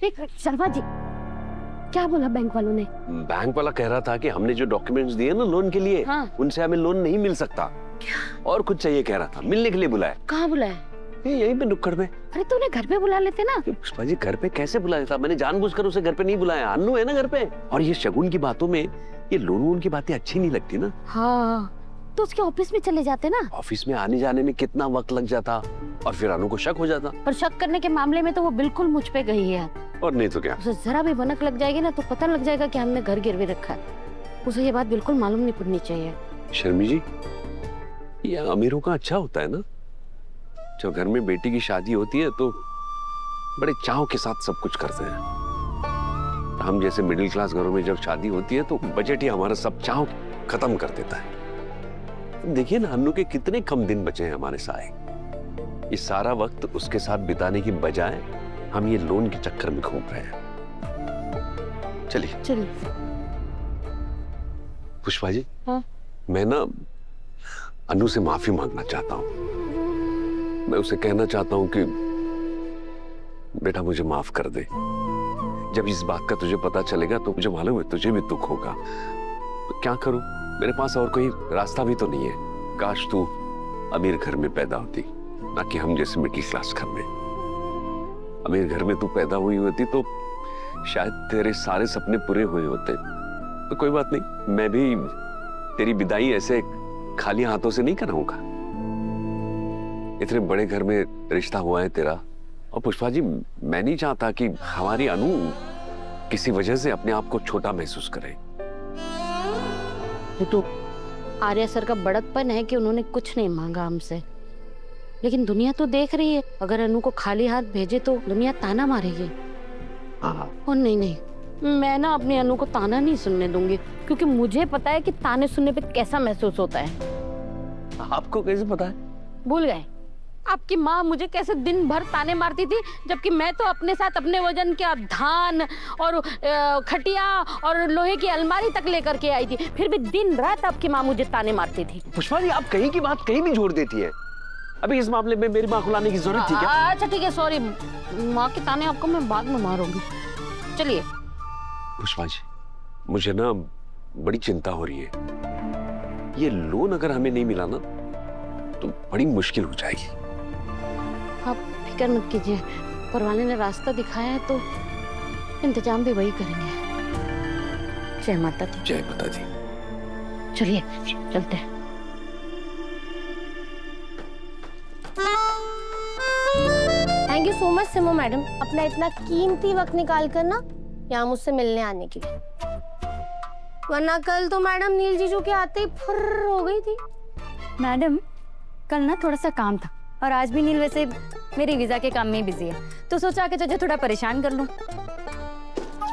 एक शर्मा जी, क्या बोला बैंक वालों ने? बैंक वाला कह रहा था कि हमने जो डॉक्यूमेंट्स दिए ना लोन के लिए, हाँ। उनसे हमें लोन नहीं मिल सकता। और कुछ चाहिए कह रहा था, मिलने के लिए बुलाया। कहाँ बुलाया? यहीं पे नुक्कड़ में। अरे तो उन्हें घर पे बुला लेते ना। पुष्पा जी घर पे कैसे बुलाया था? मैंने जानबूझकर उसे घर पे नहीं बुलाया। अन्नू है ना घर पे। और ये शगुन की बातों में ये लोन वोन की बातें अच्छी नहीं लगती ना। हाँ, तो उसके ऑफिस में चले जाते ना। ऑफिस में आने जाने में कितना वक्त लग जाता और फिर अनु को शक हो जाता। पर शक करने के मामले में तो वो बिल्कुल मुझ पे गई है। और नहीं तो क्या। उसे जरा भी भनक लग जाएगी ना तो पता लग जाएगा कि हमने घर गिरवे रखा है। उसे ये बात बिल्कुल मालूम नहीं पड़नी चाहिए। शर्मी जी, ये अमीरों का अच्छा होता है ना, जब घर में बेटी की शादी होती है तो बड़े चाव के साथ सब कुछ करते हैं। हम जैसे मिडिल क्लास घरों में जब शादी होती है तो बजट ही हमारा सब चाव खत्म कर देता है। देखिए ना, अन्नू के कितने कम दिन बचे हैं हमारे साथ। ये सारा वक्त उसके साथ बिताने की बजाय हम ये लोन के चक्कर में घूम रहे हैं। चलिए चलिए। पुष्पा जी, हाँ? मैं ना अनु से माफी मांगना चाहता हूँ। मैं उसे कहना चाहता हूँ कि बेटा मुझे माफ कर दे। जब इस बात का तुझे पता चलेगा तो मुझे मालूम है तुझे भी दुख होगा। तो क्या करूं, मेरे पास और कोई रास्ता भी तो नहीं है। काश तू अमीर घर में पैदा होती, ना कि हम जैसे मिडिल क्लास घर में। अमीर घर में तू पैदा हुई होती तो शायद तेरे सारे सपने पूरे हुए होते। तो कोई बात नहीं, मैं भी तेरी विदाई ऐसे खाली हाथों से नहीं कराऊंगा। इतने बड़े घर में रिश्ता हुआ है तेरा। और पुष्पा जी, मैं नहीं चाहता कि हमारी अनु किसी वजह से अपने आप को छोटा महसूस करे। ये तो आर्या सर का बड़कपन है कि उन्होंने कुछ नहीं मांगा हमसे, लेकिन दुनिया तो देख रही है। अगर अनु को खाली हाथ भेजे तो दुनिया ताना मारेगी। और नहीं, मैं ना अपनी अनु को ताना नहीं सुनने दूंगी, क्योंकि मुझे पता है कि ताने सुनने पे कैसा महसूस होता है। आपको कैसे पता है? भूल गए? आपकी माँ मुझे कैसे दिन भर ताने मारती थी, जबकि मैं तो अपने साथ अपने वजन के धान और खटिया और लोहे की अलमारी तक लेकर के आई थी, फिर भी दिन रात आपकी माँ मुझे ताने मारती थी। पुष्पा जी, आप कहीं की बात कहीं भी जोड़ देती है। अभी इस मामले में मेरी माँ को लाने की जरूरत थी क्या? अच्छा ठीक है, सॉरी। माँ के ताने आपको मैं बाद में मारूंगी। चलिए। पुष्पा जी, मुझे ना बड़ी चिंता हो रही है। ये लोन अगर हमें नहीं मिला ना तो बड़ी मुश्किल हो जाएगी। आप फिक्र मत कीजिए, ऊपर वाले ने रास्ता दिखाया है तो इंतजाम भी वही करेंगे। जय माता दी। जय माता दी। चलिए चलते हैं। Thank you so much सिमो madam, अपना इतना कीमती वक्त निकाल कर ना यहाँ मुझसे मिलने आने के लिए। वरना कल तो मैडम नील जीजू के आते ही फुर्र हो गई थी। मैडम, कल ना थोड़ा सा काम था और आज भी नील वैसे मेरे वीजा के काम में ही बिजी है, तो सोचा कि तुझे थोड़ा परेशान कर लूं।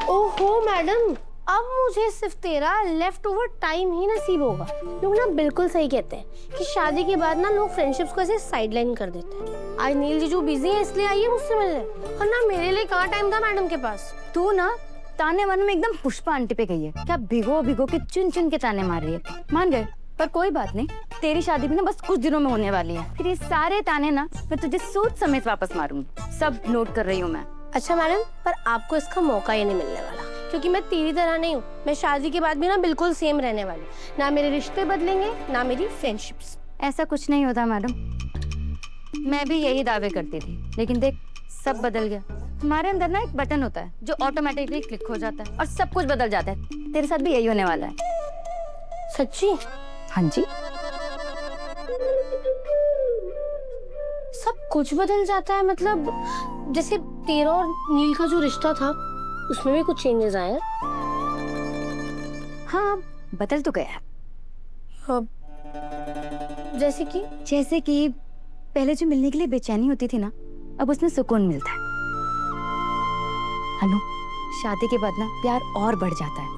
ओहो मैडम, अब मुझे सिर्फ तेरा लेफ्ट ओवर टाइम ही नसीब होगा। लोग ना बिल्कुल सही कहते हैं कि शादी के बाद ना लोग फ्रेंडशिप्स को ऐसे साइडलाइन कर देते हैं। आज नील जीजू बिजी है इसलिए आई है मुझसे मिलने, और ना मेरे लिए कहाँ टाइम था मैडम के पास। तू ना ताने वाने में एकदम पुष्पा आंटी पे गई है। क्या भिगो भिगो के चुन चुन के ताने मार रही है। मान गए, पर कोई बात नहीं, तेरी शादी भी ना बस कुछ दिनों में होने वाली है। फिर ये सारे ताने ना मैं तुझे सूद समेत वापस मारूंगी। सब नोट कर रही हूँ मैं। अच्छा मैडम, पर आपको इसका मौका ही नहीं मिलने वाला, क्योंकि मैं तेरी तरह नहीं हूँ। मैं शादी के बाद भी ना बिल्कुल सेम रहने वाली। ना मेरे रिश्ते बदलेंगे, ना मेरी फ्रेंडशिप्स। ऐसा कुछ नहीं होता मैडम, मैं भी यही दावे करती थी, लेकिन देख सब बदल गया। हमारे अंदर ना एक बटन होता है जो ऑटोमेटिकली क्लिक हो जाता है और सब कुछ बदल जाता है। तेरे साथ भी यही होने वाला है। सच्ची? हाँ जी। सब कुछ बदल जाता है मतलब? जैसे तेरा और नील का जो रिश्ता था उसमें भी कुछ चेंजेस आए हैं? हाँ, बदल तो गया। हाँ, जैसे कि पहले जो मिलने के लिए बेचैनी होती थी ना, अब उसमें सुकून मिलता है। अनु, शादी के बाद ना प्यार और बढ़ जाता है।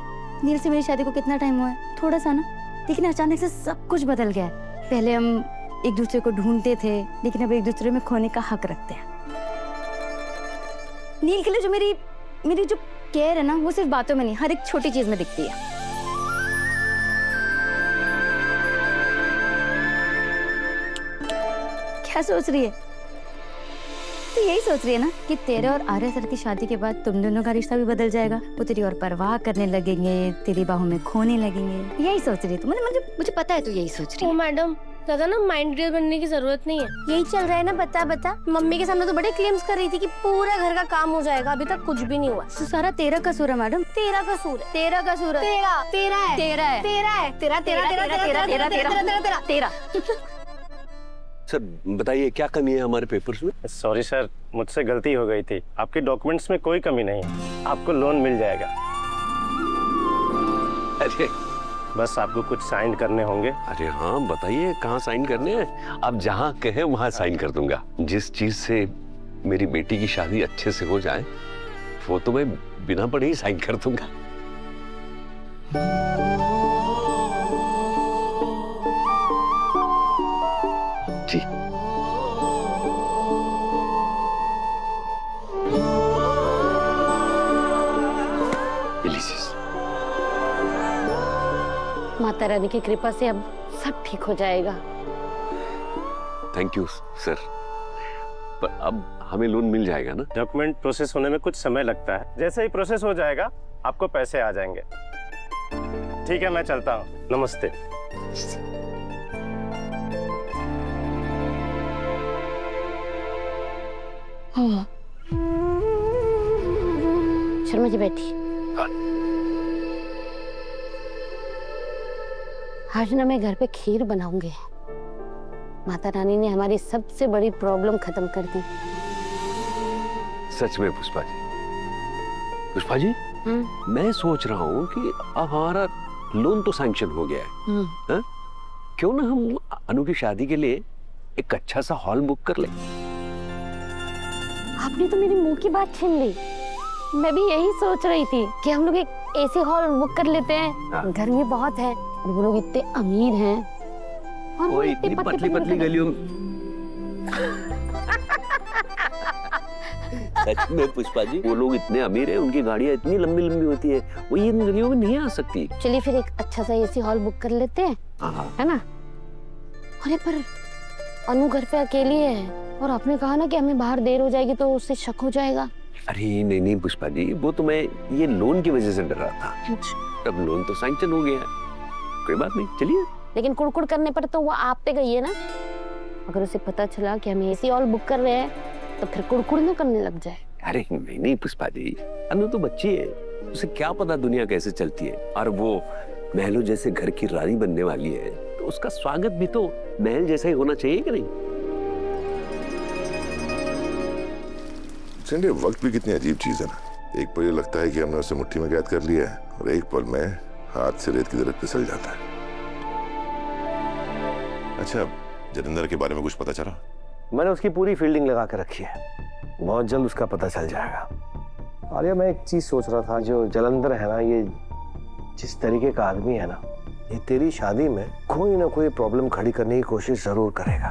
नील से मेरी शादी को कितना टाइम हुआ है? थोड़ा सा ना, लेकिन अचानक से सब कुछ बदल गया है। पहले हम एक दूसरे को ढूंढते थे, लेकिन अब एक दूसरे में खोने का हक रखते हैं। नील के लिए जो मेरी जो केयर है ना, वो सिर्फ बातों में नहीं, हर एक छोटी चीज में दिखती है। क्या सोच रही है? तो यही सोच रही है ना कि तेरे और आर्या सर की शादी के बाद तुम दोनों का रिश्ता भी बदल जाएगा, वो तेरी और परवाह करने लगेंगे, तेरी बाहों में खोने लगेंगे। यही सोच रही है तू, मुझे पता है तू यही सोच रही ओ है। मैडम, ज्यादा ना माइंड रियल बनने की जरूरत नहीं है। यही चल रहा है ना, बता मम्मी के सामने तो बड़े क्लेम्स कर रही थी कि पूरा घर का काम हो जाएगा, अभी तक कुछ भी नहीं हुआ। तो सारा तेरा कसूर है मैडम, तेरा कसूर है। तेरा कसूर है, तेरा है, तेरा है, तेरा है, तेरा तेरा तेरा तेरा तेरा तेरा तेरा तेरा। सर बताइए क्या कमी है हमारे पेपर्स में? सॉरी सर, मुझसे गलती हो गई थी। आपके डॉक्यूमेंट्स में कोई कमी नहीं है, आपको लोन मिल जाएगा। अरे बस आपको कुछ साइन करने होंगे। अरे हाँ बताइए कहाँ साइन करने हैं? आप जहाँ कहे वहाँ साइन कर दूंगा। जिस चीज से मेरी बेटी की शादी अच्छे से हो जाए वो तो मैं बिना पढ़े ही साइन कर दूंगा। जी एलिसिस, माता रानी की कृपा से अब सब ठीक हो जाएगा। Thank you sir. पर अब हमें लोन मिल जाएगा ना? डॉक्यूमेंट प्रोसेस होने में कुछ समय लगता है, जैसे ही प्रोसेस हो जाएगा आपको पैसे आ जाएंगे। ठीक है, मैं चलता हूँ। नमस्ते। हाँ। शर्मा जी बैठी। आज ना मैं घर पे खीर बनाऊंगी। माता रानी ने हमारी सबसे बड़ी प्रॉब्लम खत्म कर दी। सच में पुष्पा जी, पुष्पा जी मैं सोच रहा हूँ कि अब हमारा लोन तो सैंक्शन हो गया है, हा? क्यों ना हम अनु की शादी के लिए एक अच्छा सा हॉल बुक कर लें? आपने तो मेरे मुंह की बात छीन ली। मैं भी यही सोच रही थी कि हम लोग एक एसी हॉल बुक कर लेते हैं। गर्मी बहुत है और वो लोग इतने अमीर हैं और वो इतनी पतली पतली गलियों में। सच में पुष्पा जी, वो लोग इतने अमीर हैं, उनकी गाड़ियां इतनी लंबी लंबी होती है, वो इन गलियों में नहीं आ सकती। चलिए फिर एक अच्छा सा एसी हॉल बुक कर लेते हैं, है ना? अरे पर अनु घर पे अकेली है और आपने कहा ना कि हमें बाहर देर हो जाएगी तो उससे शक हो जाएगा। अरे नहीं नहीं पुष्पा जी, वो तो मैं ये लोन की वजह से डर रहा था। अब लोन तो सैंक्शन हो गया है, कोई बात नहीं, चलिए। लेकिन कुड़कुड़ करने पर तो वो आप पे गई है ना। अगर उसे पता चला कि हम एसी हॉल बुक कर रहे हैं तो फिर कुड़कुड़ न करने लग जाए। अरे नहीं नहीं पुष्पा जी, अनु तो बच्ची है, उसे क्या पता दुनिया कैसे चलती है। और वो महलों जैसे घर की रानी बनने वाली है, तो उसका स्वागत भी तो महल जैसा ही होना चाहिए कि नहीं? संडे, वक्त भी कितनी अजीब चीज है ना। एक पल ये लगता है कि हमने उसे मुट्ठी में कैद कर लिया है और एक पल में हाथ से रेत की तरह फिसल जाता है। अच्छा, जतिंदर के बारे में कुछ पता चला? मैंने उसकी पूरी फील्डिंग लगा कर रखी है, बहुत जल्द उसका पता चल जाएगा। आर्या, मैं एक चीज सोच रहा था, जो जलंधर है ना, ये जिस तरीके का आदमी है ना, ये तेरी शादी में कोई ना कोई प्रॉब्लम खड़ी करने की कोशिश जरूर करेगा।